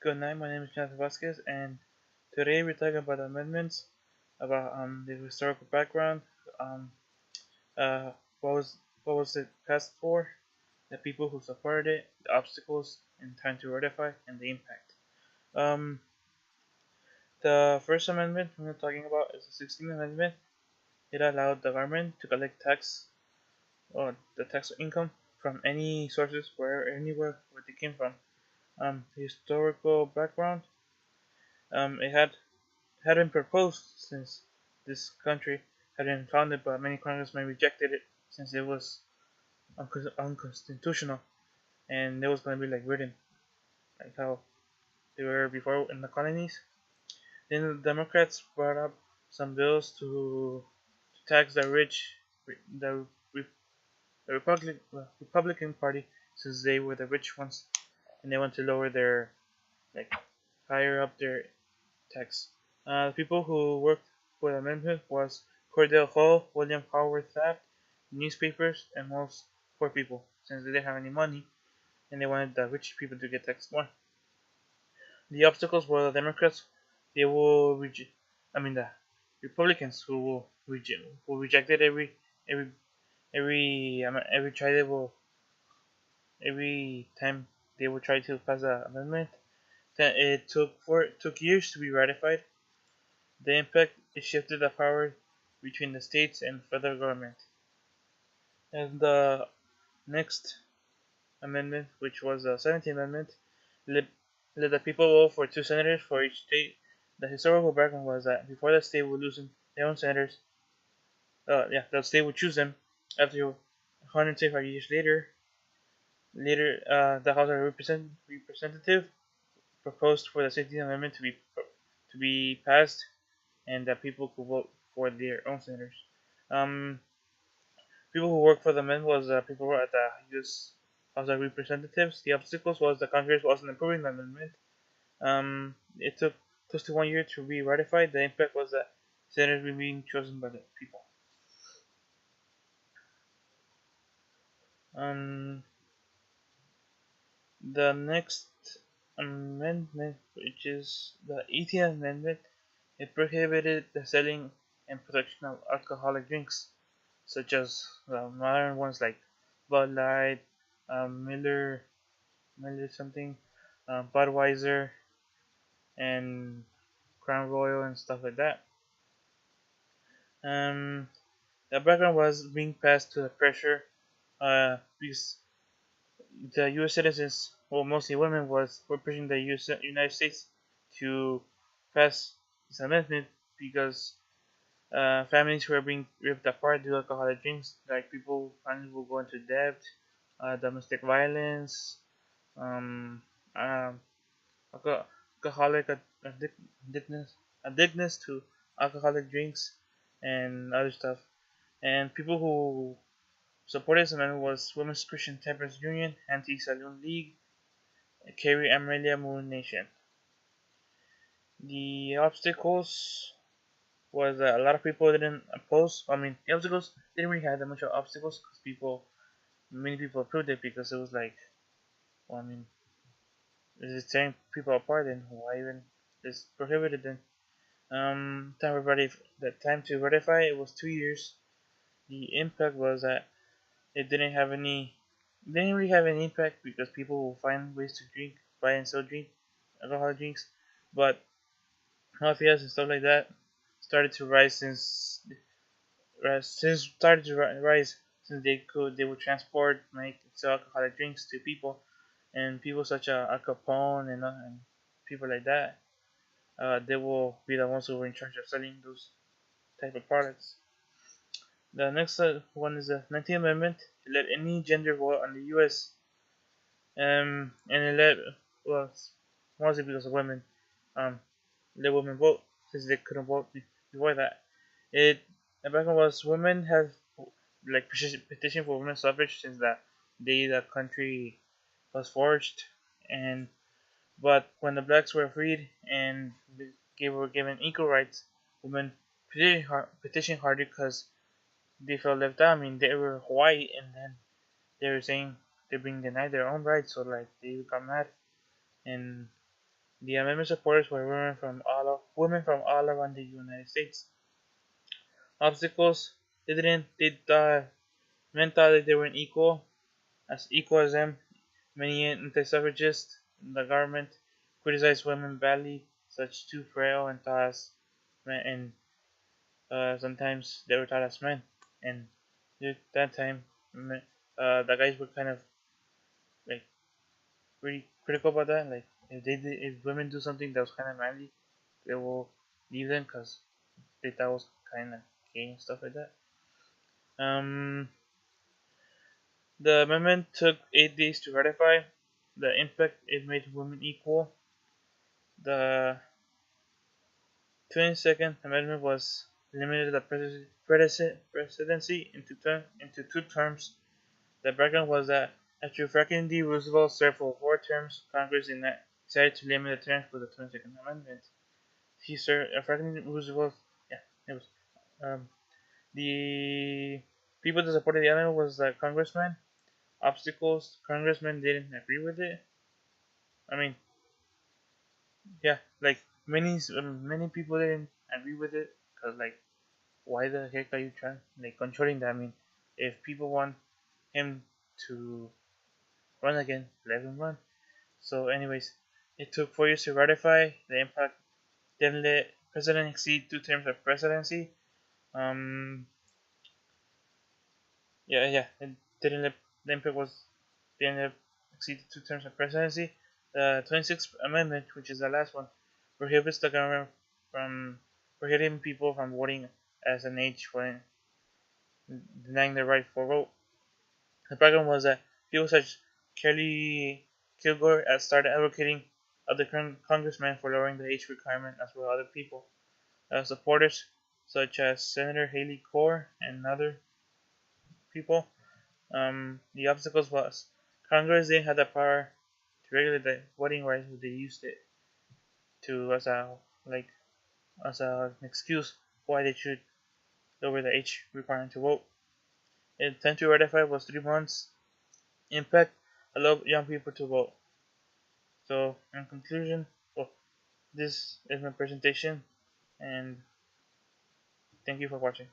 Good night. My name is Jonathan Vasquez, and today we're talking about amendments, about the historical background, um, uh, what was what was it passed for, the people who supported it, the obstacles, and time to ratify, and the impact. Um, the first amendment we're talking about is the 16th Amendment. It allowed the government to collect tax or the tax income from any sources anywhere where they came from. The historical background. It had been proposed since this country had been founded, but many congressmen rejected it since it was unconstitutional and it was going to be like written, like how they were before in the colonies. Then the Democrats brought up some bills to tax the rich, the, the Republican Party, since they were the rich ones, and they want to lower their like higher up their tax. The people who worked for the amendment was Cordell Hull, William Howard Taft, newspapers, and most poor people, since they didn't have any money and they wanted the rich people to get taxed more. The obstacles were the Democrats. They will reject. I mean the Republicans who rejected every every try they will every time they will try to pass the amendment. Then it took years to be ratified. The impact is shifted the power between the states and federal government. And the next amendment, which was the 17th Amendment, let, let the people vote for two senators for each state. The historical background was that before the state would lose their own senators, the state would choose them. After 175 years later, the House of Representatives proposed for the 16th Amendment to be passed, and that people could vote for their own senators. Um, People who worked for the men was people at the U.S. House of Representatives. The obstacles was the Congress wasn't approving the amendment. It took close to 1 year to be ratified. The impact was that senators were being chosen by the people. Um, the next amendment, which is the 18th Amendment, it prohibited the selling and production of alcoholic drinks, such as modern ones like Bud Light, Miller something, Budweiser, and Crown Royal and stuff like that. Um, the background was being passed to the pressure because the U.S. citizens, well, mostly women, were pushing the United States to pass this amendment because families were being ripped apart due to alcoholic drinks. Like families will go into debt, domestic violence, um, um, alcoholic addictness to alcoholic drinks and other stuff. And people who supported this amendment was Women's Christian Temperance Union, Anti-Saloon League, Carrie Amelia Moon Nation. The obstacles was that a lot of people didn't oppose. I mean, the obstacles didn't really have that much of obstacles because many people approved it because it was like, well, I mean, it's tearing people apart, and why even it's prohibited then? The time to ratify it was 2 years. The impact was that it didn't really have any impact because people will find ways to buy and sell alcoholic drinks. But mafias and stuff like that started to rise since they would transport, make, sell alcoholic drinks to people, and people such as Al Capone and people like that. They will be the ones who were in charge of selling those type of products. The next one is the 19th Amendment. It let any gender vote in the U.S. And it let, well, mostly because of women, um, let women vote since they couldn't vote before that. It the background was women have like petition for women's suffrage since that day the country was forged, and but when the blacks were freed and were given equal rights, women petitioned harder because they felt left out. I mean, they were white, and then they were saying they're being denied their own rights, so like they got mad, and The amendment supporters were women from all around the United States. Obstacles: men thought that they weren't equal as them. Many anti-suffragists in the government criticized women badly, such too frail and taught as men, and sometimes they were taught as men. And at that time, the guys were kind of like pretty critical about that. Like if women do something that was kind of manly, they will leave them because they thought it was kind of gay and stuff like that. Um, the amendment took 8 days to ratify. The impact it made women equal. The 22nd Amendment was limited the presidency into 2 terms. The background was that after Franklin D. Roosevelt served for 4 terms, Congress decided to limit the terms for the 22nd Amendment. He served Franklin Roosevelt. Yeah, it was. Um, the people that supported the amendment was the congressman. Obstacles: congressmen didn't agree with it. I mean, yeah, like many people didn't agree with it because like why the heck are you trying like controlling that? I mean, if people want him to run again, let him run. So, anyways, it took 4 years to ratify. The impact didn't let president exceed 2 terms of presidency. Um, yeah, it didn't let the impact was didn't let exceed 2 terms of presidency. The 26th Amendment, which is the last one, prohibits the government from prohibiting people from voting as an age when denying their right for vote. The problem was that people such as Kelly Kilgore had started advocating other congressmen for lowering the age requirement as well as other people. Supporters such as Senator Haley Core and other people. The obstacles was Congress didn't have the power to regulate the voting rights, but they used it to like as an excuse why they should lower the age requirement to vote. Intent to ratify was 3 months. Impact: allow young people to vote. So, in conclusion, well, this is my presentation, and thank you for watching.